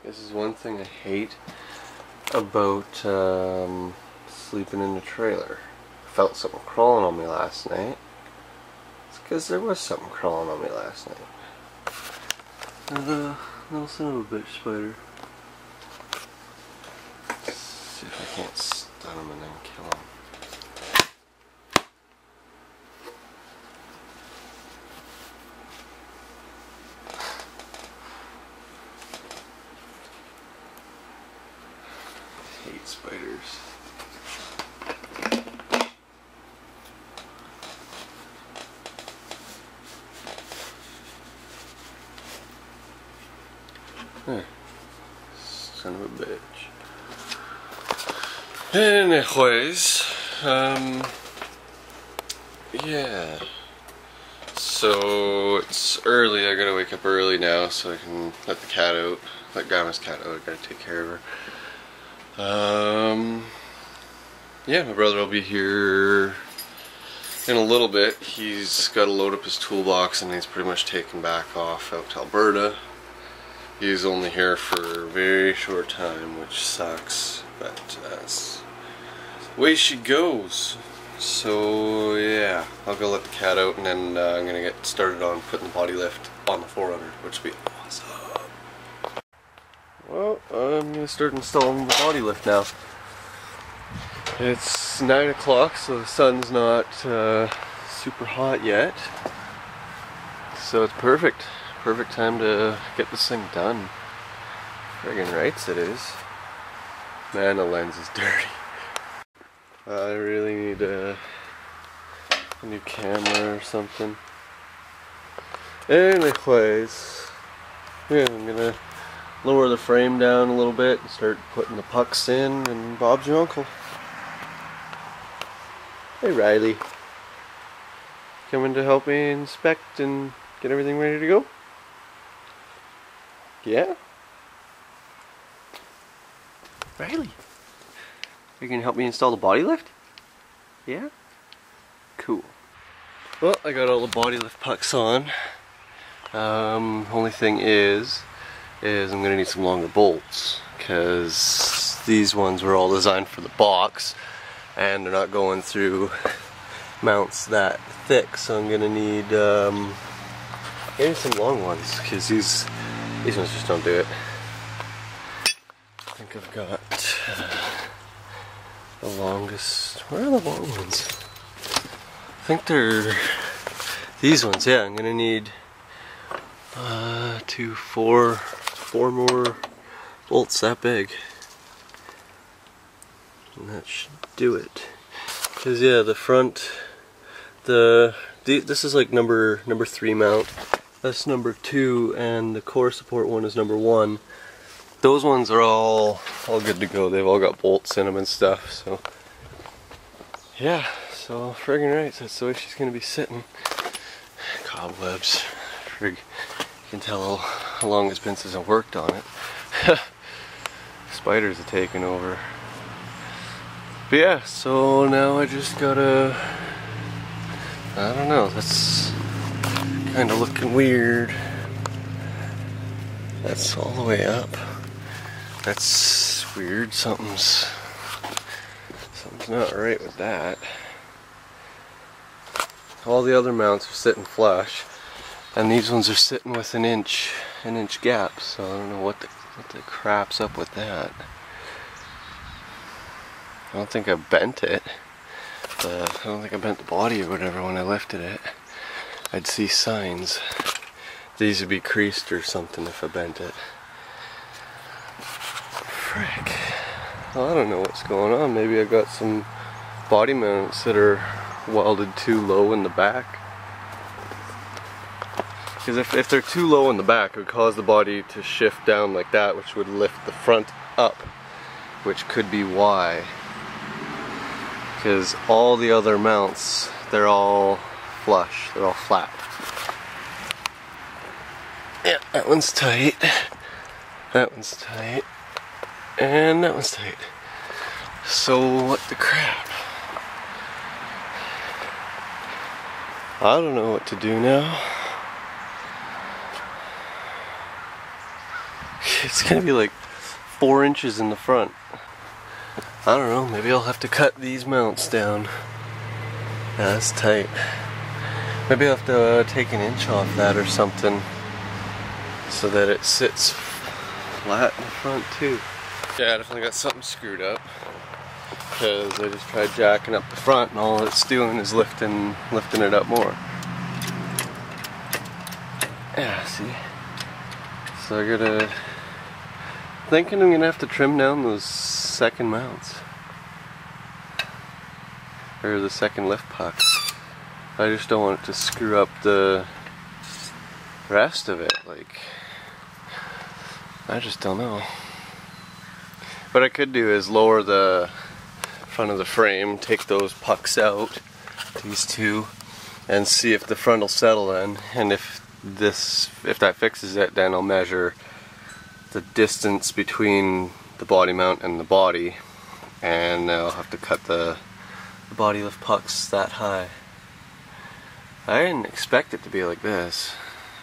This is one thing I hate about sleeping in the trailer. I felt something crawling on me last night. It's because there was something crawling on me last night. Little son of a bitch spider. Let's see if I can't stun him and then kill him. Hate spiders. There. Son of a bitch. Anyways, yeah. So it's early. I gotta wake up early now so I can let the cat out. Let Grandma's cat out. I gotta take care of her. Yeah, my brother will be here in a little bit. He's got to load up his toolbox and he's pretty much taken back off out to Alberta. He's only here for a very short time, which sucks, but that's the way she goes. So yeah, I'll go let the cat out and then I'm gonna get started on putting the body lift on the 4Runner, which will be awesome. Well, I'm going to start installing the body lift now. It's 9 o'clock, so the sun's not super hot yet. So it's perfect. Perfect time to get this thing done. Friggin' rights it is. Man, the lens is dirty. I really need a new camera or something. Anyways, yeah, I'm going to lower the frame down a little bit and start putting the pucks in, and Bob's your uncle. Hey Riley. Coming to help me inspect and get everything ready to go? Yeah? Riley. You can help me install the body lift? Yeah? Cool. Well, I got all the body lift pucks on. Only thing is I'm going to need some longer bolts, because these ones were all designed for the box and they're not going through mounts that thick, so I'm going to need maybe some long ones, because these ones just don't do it. I think I've got the longest. Where are the long ones? I think they're these ones. Yeah, I'm going to need 4 more bolts that big, and that should do it. Because yeah, the front, this is like number 3 mount. That's number 2, and the core support one is number 1. Those ones are all good to go. They've all got bolts in them and stuff. So yeah, so friggin' right, that's the way she's gonna be sitting. Cobwebs, frig. You can tell how long it's been since I worked on it. Spiders are taking over. But yeah, so now I just gotta, I don't know, that's kind of looking weird. That's all the way up. That's weird. Something's not right with that. All the other mounts are sitting flush, and these ones are sitting with an inch gap, so I don't know what the crap's up with that. I don't think I bent it. I don't think I bent the body or whatever when I lifted it. I'd see signs. These would be creased or something if I bent it. Frick. Well, I don't know what's going on. Maybe I got some body mounts that are welded too low in the back. Because if they're too low in the back, it would cause the body to shift down like that, which would lift the front up, which could be why. Because all the other mounts, they're all flush, they're all flat. Yeah, that one's tight, that one's tight, and that one's tight. So what the crap? I don't know what to do now. it's gonna be like 4 inches in the front. I don't know, maybe I'll have to cut these mounts down. Yeah, that's tight. Maybe I'll have to take an inch off that or something so that it sits flat in the front too. Yeah, I definitely got something screwed up because I just tried jacking up the front and all it's doing is lifting it up more. Yeah, see? So I gotta... thinking I'm gonna have to trim down those second mounts. Or the second lift pucks. I just don't want it to screw up the rest of it. Like, I just don't know. What I could do is lower the front of the frame, take those pucks out, these two, and see if the front will settle then. And if that fixes it, then I'll measure the distance between the body mount and the body, and I'll have to cut the body lift pucks that high. I didn't expect it to be like this.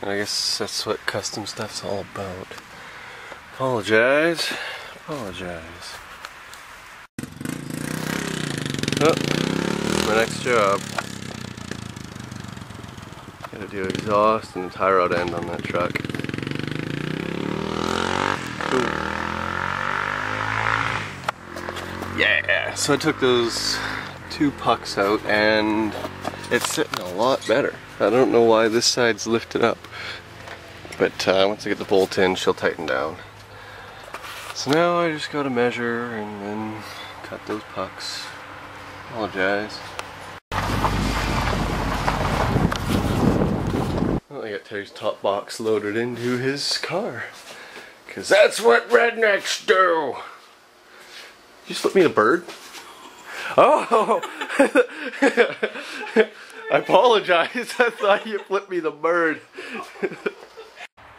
I guess that's what custom stuff's all about. Apologize. Oh, my next job. Gotta do exhaust and the tie rod end on that truck. Cool. Yeah, so I took those 2 pucks out and it's sitting a lot better. I don't know why this side's lifted up, but once I get the bolt in, she'll tighten down. So now I just gotta measure and then cut those pucks. Apologize. Well, I got Terry's top box loaded into his car, cause that's what rednecks do. You just flipped me the bird? Oh! I apologize, I thought you flipped me the bird.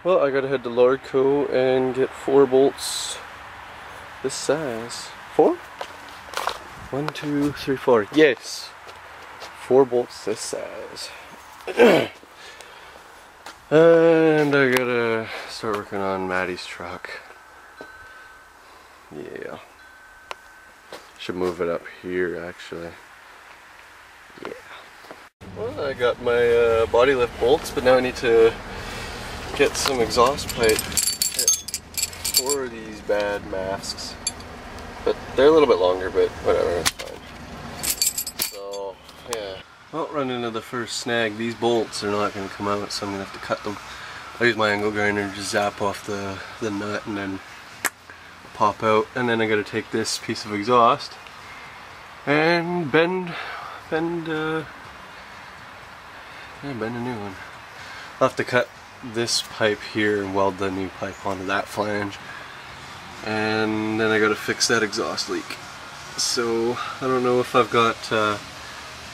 Well, I gotta head to Lordco and get 4 bolts this size. 4? 1, 2, 3, 4. Yes! 4 bolts this size. And I gotta start working on Maddie's truck. Yeah. Should move it up here actually. Yeah. Well, I got my body lift bolts, but now I need to get some exhaust pipe for these bad masks. But they're a little bit longer, but whatever, it's fine. So, yeah. Well, run into the first snag. These bolts are not going to come out, so I'm going to have to cut them. I use my angle grinder and just zap off the nut and then pop out. And then I got to take this piece of exhaust and bend a new one. I'll have to cut this pipe here and weld the new pipe onto that flange, and then I gotta fix that exhaust leak. So I don't know if I've got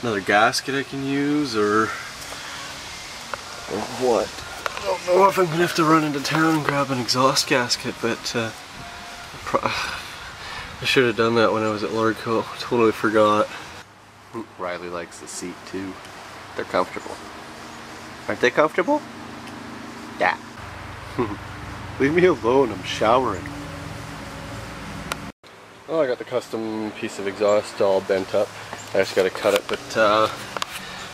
another gasket I can use or what. I don't know if I'm gonna have to run into town and grab an exhaust gasket, but I should have done that when I was at Lordco. Totally forgot. Riley likes the seat too. They're comfortable. Aren't they comfortable? Yeah. Leave me alone, I'm showering. Oh, I got the custom piece of exhaust all bent up. I just gotta cut it, but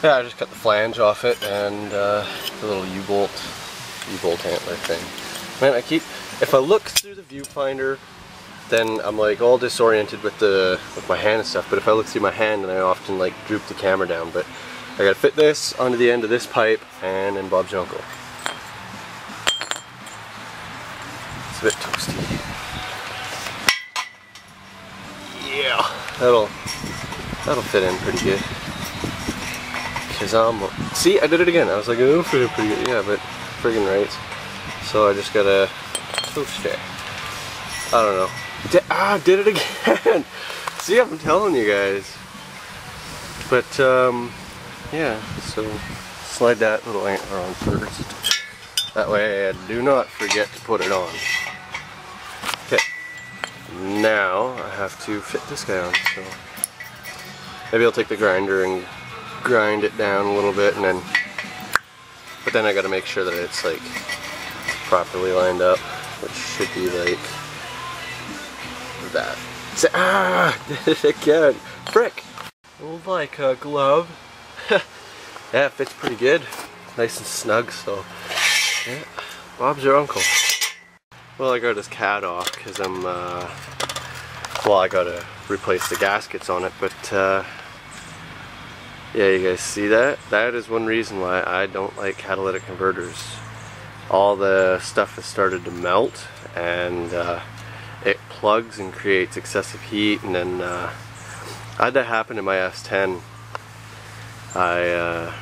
yeah, I just cut the flange off it and the little U-bolt antler thing. Man, if I look through the viewfinder, then I'm like all disoriented with my hand and stuff, but if I look through my hand, then I often like droop the camera down, but I gotta fit this onto the end of this pipe and in Bob's uncle. It's a bit toasty. Yeah, that'll fit in pretty good. Cause see, I did it again. I was like, it'll fit in pretty good. Yeah, but friggin' right. So I just gotta toast it. I don't know. Did it again. See, I'm telling you guys. But yeah, so slide that little antler on first. That way I do not forget to put it on. Okay, now I have to fit this guy on, so maybe I'll take the grinder and grind it down a little bit, and then, but then I gotta make sure that it's like properly lined up. which should be like that. Ah, did it again. Frick! Old like a glove. Yeah, it fits pretty good. Nice and snug, so yeah. Bob's your uncle. Well, I got his cat off because I'm well, I gotta replace the gaskets on it, but yeah, you guys see that? That is one reason why I don't like catalytic converters. All the stuff has started to melt, and it plugs and creates excessive heat, and then I had that happen in my S10. I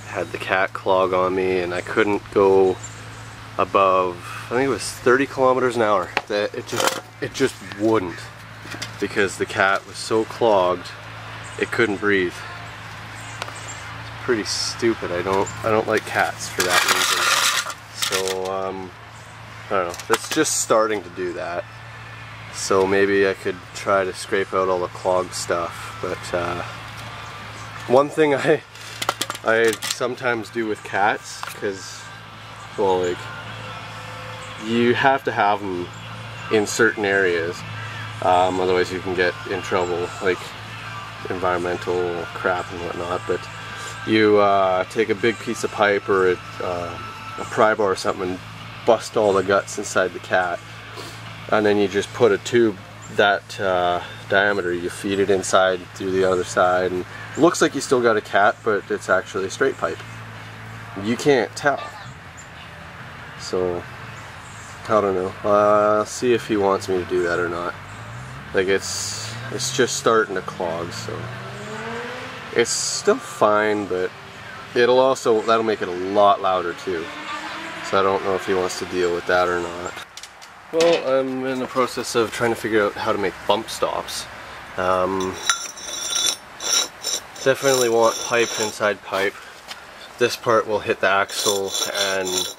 had the cat clog on me, and I couldn't go above, I think it was 30 kilometers an hour. It just wouldn't, because the cat was so clogged it couldn't breathe. It's pretty stupid. I don't like cats for that reason. So I don't know. It's just starting to do that. So maybe I could try to scrape out all the clogged stuff. But one thing I sometimes do with cats, because, well, like, you have to have them in certain areas, otherwise you can get in trouble, like environmental crap and whatnot. But you take a big piece of pipe or a pry bar or something and bust all the guts inside the cat, and then you just put a tube that diameter, you feed it inside through the other side, and it looks like you still got a cat, but it's actually a straight pipe. You can't tell. So I don't know. I'll see if he wants me to do that or not. Like, it's just starting to clog, so it's still fine, but that'll make it a lot louder too. So I don't know if he wants to deal with that or not. Well, I'm in the process of trying to figure out how to make bump stops. Definitely want pipe inside pipe. This part will hit the axle and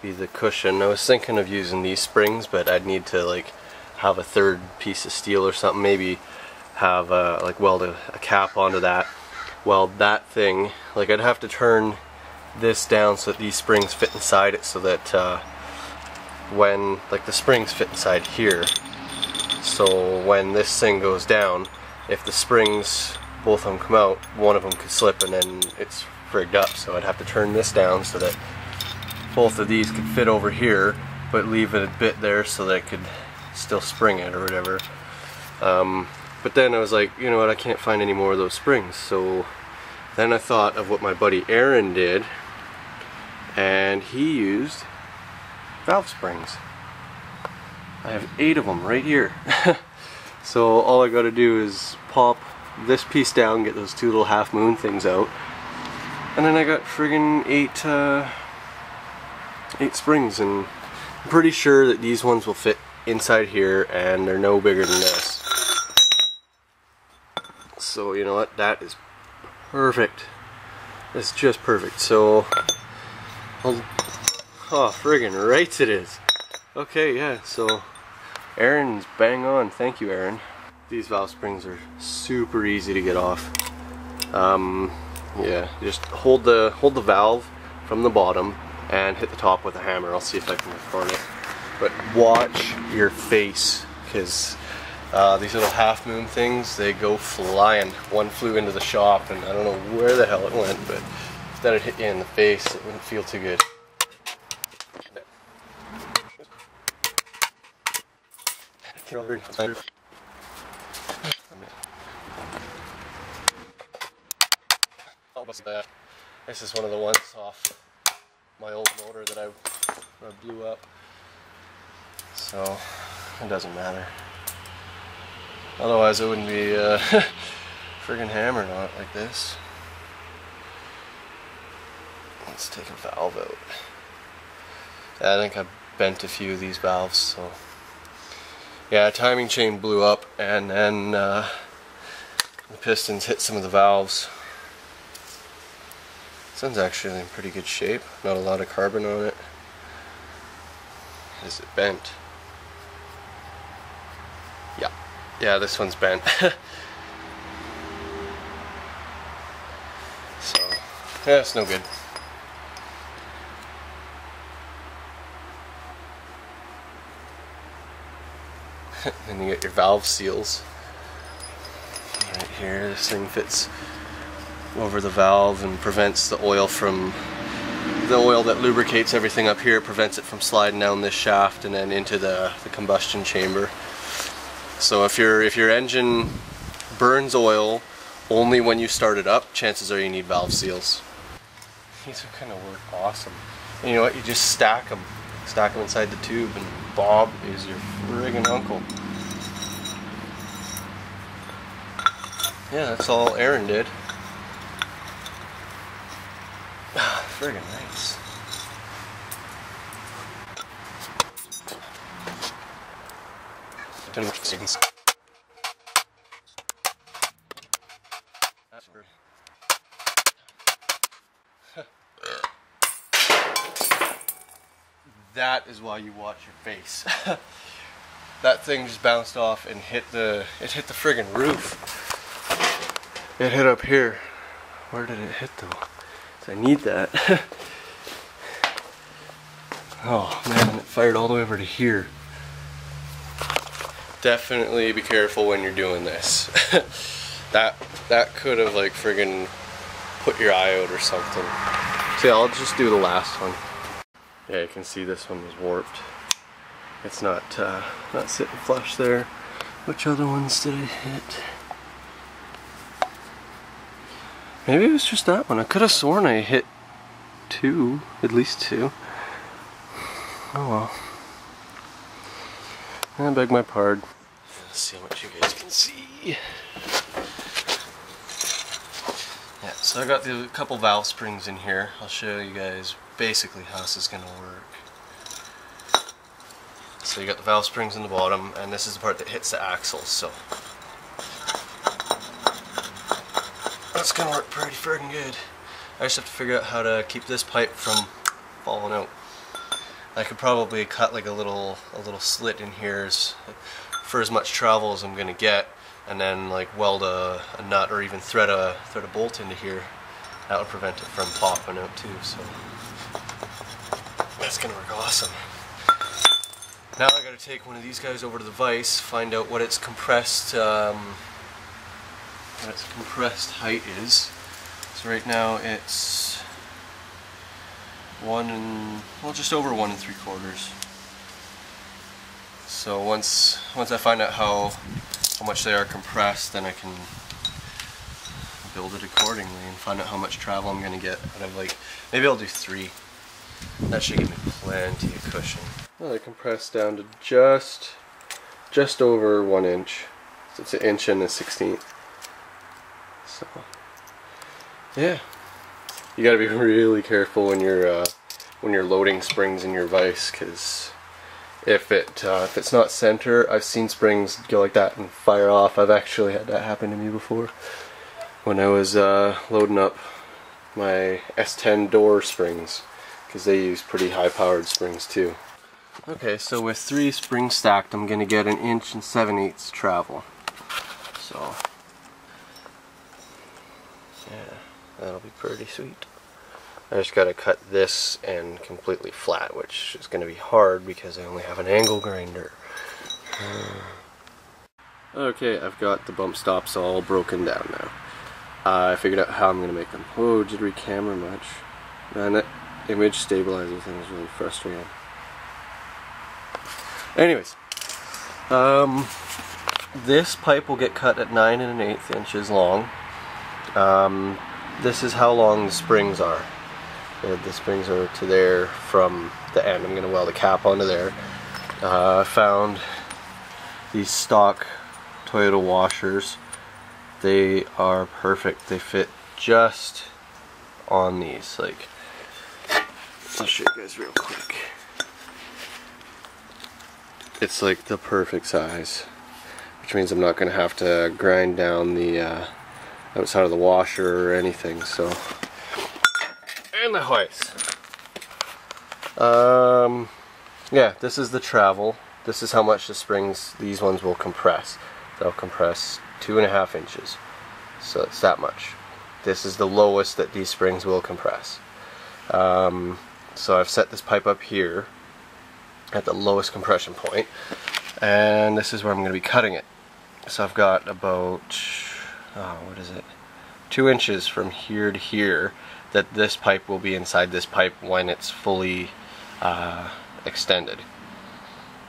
be the cushion. I was thinking of using these springs, but I'd need to like have a third piece of steel or something, maybe have like weld a cap onto that, weld that thing. Like, I'd have to turn this down so that these springs fit inside it, so that when, like, the springs fit inside here, so when this thing goes down, if the springs, both of them come out, one of them could slip and then it's frigged up. So I'd have to turn this down so that both of these could fit over here, but leave it a bit there so that I could still spring it or whatever. But then I was like, you know what, I can't find any more of those springs. So then I thought of what my buddy Aaron did, and he used valve springs. I have 8 of them right here. So all I gotta do is pop this piece down, get those 2 little half moon things out, and then I got friggin' 8 springs, and I'm pretty sure that these ones will fit inside here, and they're no bigger than this. So you know what, that is perfect. It's just perfect. So oh friggin' right it is. Okay, yeah, so Aaron's bang on. Thank you, Aaron. These valve springs are super easy to get off. Yeah, just hold the valve from the bottom and hit the top with a hammer. I'll see if I can record it. But watch your face, because these little half moon things, they go flying. One flew into the shop, and I don't know where the hell it went, but if that had hit you in the face, it wouldn't feel too good. This is one of the ones off my old motor that I blew up, so it doesn't matter. Otherwise, it wouldn't be friggin' hammered on it like this. Let's take a valve out. I think I bent a few of these valves, so yeah, timing chain blew up, and then the pistons hit some of the valves. This one's actually in pretty good shape, not a lot of carbon on it. Is it bent? Yeah, this one's bent. So, yeah, it's no good. Then you get your valve seals. Right here, this thing fits over the valve and prevents the oil that lubricates everything up here. It prevents it from sliding down this shaft and then into the combustion chamber. So if your engine burns oil only when you start it up, chances are you need valve seals. These are gonna work awesome. And you know what? You just stack them inside the tube, and Bob is your friggin' uncle. Yeah, that's all Aaron did. Friggin' nice. That is why you watch your face. That thing just bounced off and hit the friggin' roof. It hit up here. Where did it hit though? I need that. Oh man, it fired all the way over to here. Definitely be careful when you're doing this. that could have like friggin' put your eye out or something. So yeah, I'll just do the last one. Yeah, you can see this one was warped. It's not sitting flush there. Which other ones did I hit? Maybe it was just that one. I could have sworn I hit two, at least two. Oh well. I beg my pardon. Let's see how much you guys can see. Yeah, so I got the couple valve springs in here. I'll show you guys basically how this is going to work. So you got the valve springs in the bottom, and this is the part that hits the axle. So that's going to work pretty friggin' good. I just have to figure out how to keep this pipe from falling out. I could probably cut like a little slit in here for as much travel as I'm going to get, and then like weld a nut or even thread a bolt into here. That would prevent it from popping out too. So that's going to work awesome. Now I got to take one of these guys over to the vise, find out what its compressed height is. So right now it's just over 1 3/4. So once I find out how much they are compressed, then I can build it accordingly and find out how much travel I'm going to get out of, like, maybe I'll do 3. That should give me plenty of cushion. Well, they compressed down to just over 1 inch. So it's 1 inch and 1/16. So yeah, you got to be really careful when you're loading springs in your vise, because if it's not center, I've seen springs go like that and fire off. I've actually had that happen to me before when I was loading up my S10 door springs, because they use pretty high powered springs too. Okay, so with 3 springs stacked, I'm going to get 1 inch and 7/8 travel. So yeah, that'll be pretty sweet. I just got to cut this end completely flat, which is going to be hard because I only have an angle grinder. Okay, I've got the bump stops all broken down now. I figured out how I'm going to make them. Whoa, did we camera much? Man, that image stabilizer thing is really frustrating. Anyways, this pipe will get cut at 9 1/8 inches long. This is how long the springs are. The springs are to there from the end. I'm going to weld a cap onto there. I found these stock Toyota washers. They are perfect. They fit just on these. Like, I'll show you guys real quick. It's like the perfect size, which means I'm not going to have to grind down the outside of the washer or anything. So, and the hoist. Yeah, this is the travel. This is how much the springs, these ones will compress. They'll compress 2.5 inches. So it's that much. This is the lowest that these springs will compress. So I've set this pipe up here at the lowest compression point. and this is where I'm going to be cutting it. So I've got about, what is it, 2 inches from here to here that this pipe will be inside this pipe when it's fully extended.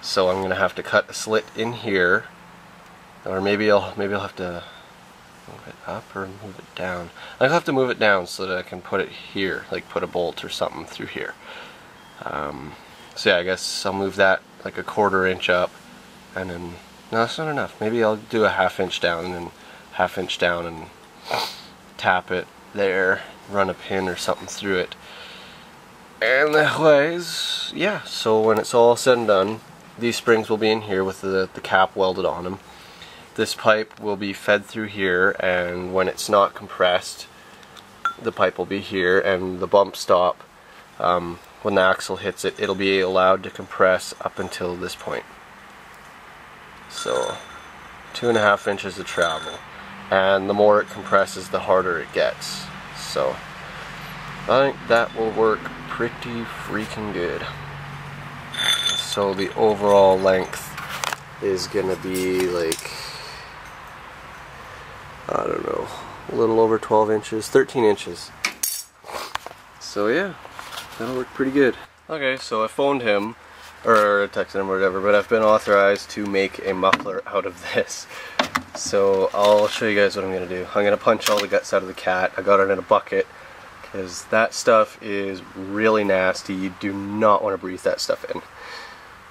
So I'm going to have to cut a slit in here, or maybe I'll have to move it up or move it down. I'll have to move it down so that I can put it here, like put a bolt or something through here. So yeah, I guess I'll move that like a 1/4 inch up, and then, no, that's not enough. Maybe I'll do a 1/2 inch down and then 1/2 inch down and tap it there, run a pin or something through it. And that ways, yeah, so when it's all said and done, these springs will be in here with the cap welded on them. This pipe will be fed through here, and when it's not compressed, the pipe will be here, and the bump stop, when the axle hits it, it'll be allowed to compress up until this point. So 2.5 inches of travel, and the more it compresses, the harder it gets. So I think that will work pretty freaking good. So the overall length is gonna be like, I don't know, a little over 12 inches, 13 inches. So yeah, that'll work pretty good. Okay, so I phoned him, or texted him or whatever, but I've been authorized to make a muffler out of this. So I'll show you guys what I'm gonna do. I'm gonna punch all the guts out of the cat. I got it in a bucket, because that stuff is really nasty. You do not want to breathe that stuff in.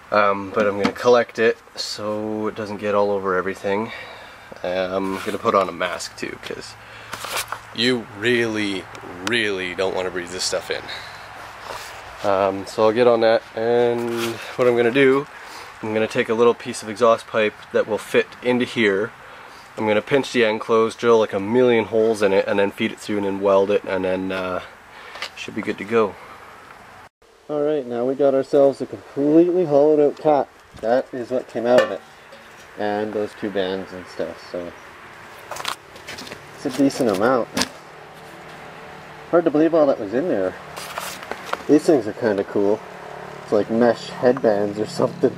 But I'm going to collect it so it doesn't get all over everything. I'm going to put on a mask too, because you really don't want to breathe this stuff in. So I'll get on that, and what I'm going to do, I'm going to take a little piece of exhaust pipe that will fit into here. I'm going to pinch the end closed, drill like 1,000,000 holes in it, and then feed it through and then weld it, and then should be good to go. Alright, now we got ourselves a completely hollowed out cat. That is what came out of it. And those 2 bands and stuff, so it's a decent amount. Hard to believe all that was in there. These things are kind of cool. It's like mesh headbands or something.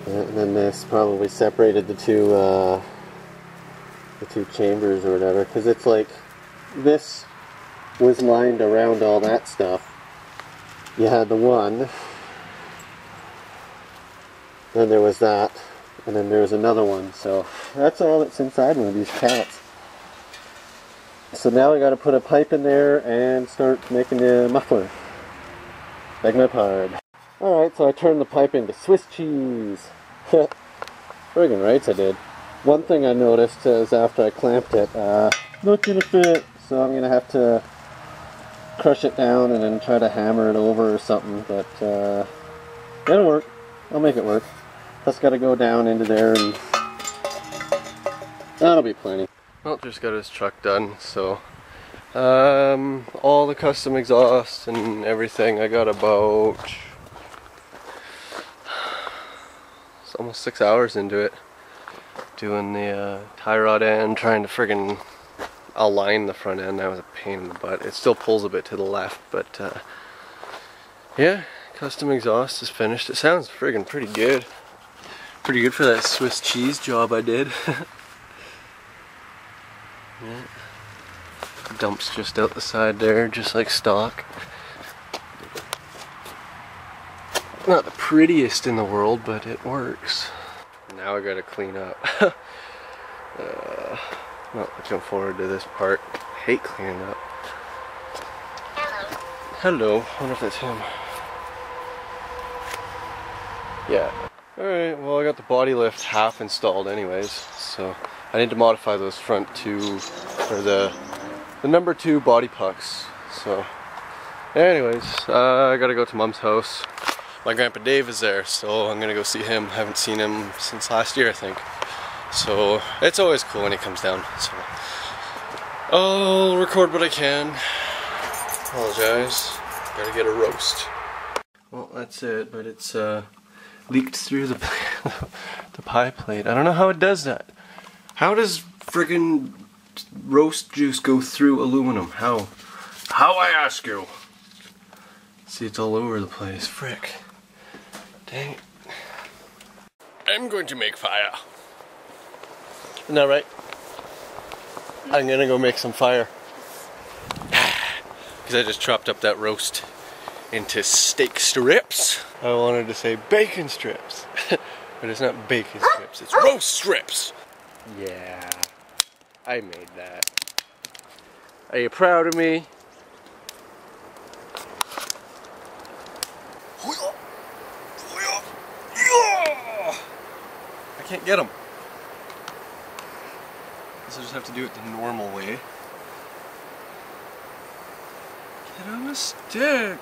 And then this probably separated the two chambers or whatever, because it's like this was lined around all that stuff. You had the one, then there was that, and then there was another one. So that's all that's inside one of these cats. So now I got to put a pipe in there and start making the muffler. Beg my pardon. Alright, so I turned the pipe into Swiss cheese. Friggin' rights I did. One thing I noticed is after I clamped it, not gonna fit, so I'm gonna have to crush it down and then try to hammer it over or something, but it'll work. I'll make it work. Just gotta go down into there, and that'll be plenty. Well, just got his truck done, so all the custom exhaust and everything, I got about almost 6 hours into it, doing the tie rod end, trying to friggin' align the front end. That was a pain in the butt. It still pulls a bit to the left, but yeah, custom exhaust is finished. It sounds friggin' pretty good. Pretty good for that Swiss cheese job I did. Yeah. Dumps just out the side there, just like stock. Not the prettiest in the world, but it works. Now I gotta clean up. Not looking forward to this part. Hate cleaning up. Hello. I wonder if that's him. Yeah. Alright, well I got the body lift half installed anyways, so I need to modify those front 2, or the number 2 body pucks. So anyways, I gotta go to Mom's house. My grandpa Dave is there, so I'm gonna go see him. Haven't seen him since last year, I think. So it's always cool when he comes down. So I'll record what I can. Apologize. Gotta get a roast. Well, that's it, but it's leaked through the the pie plate. I don't know how it does that. How does friggin' roast juice go through aluminum? How? How, I ask you? See, it's all over the place. Frick. Dang it. I'm going to make fire. Isn't that right? I'm gonna go make some fire. Because I just chopped up that roast into steak strips. I wanted to say bacon strips. But it's not bacon strips, it's roast strips! Yeah, I made that. Are you proud of me? I can't get them. Guess I just have to do it the normal way. Get on the stick!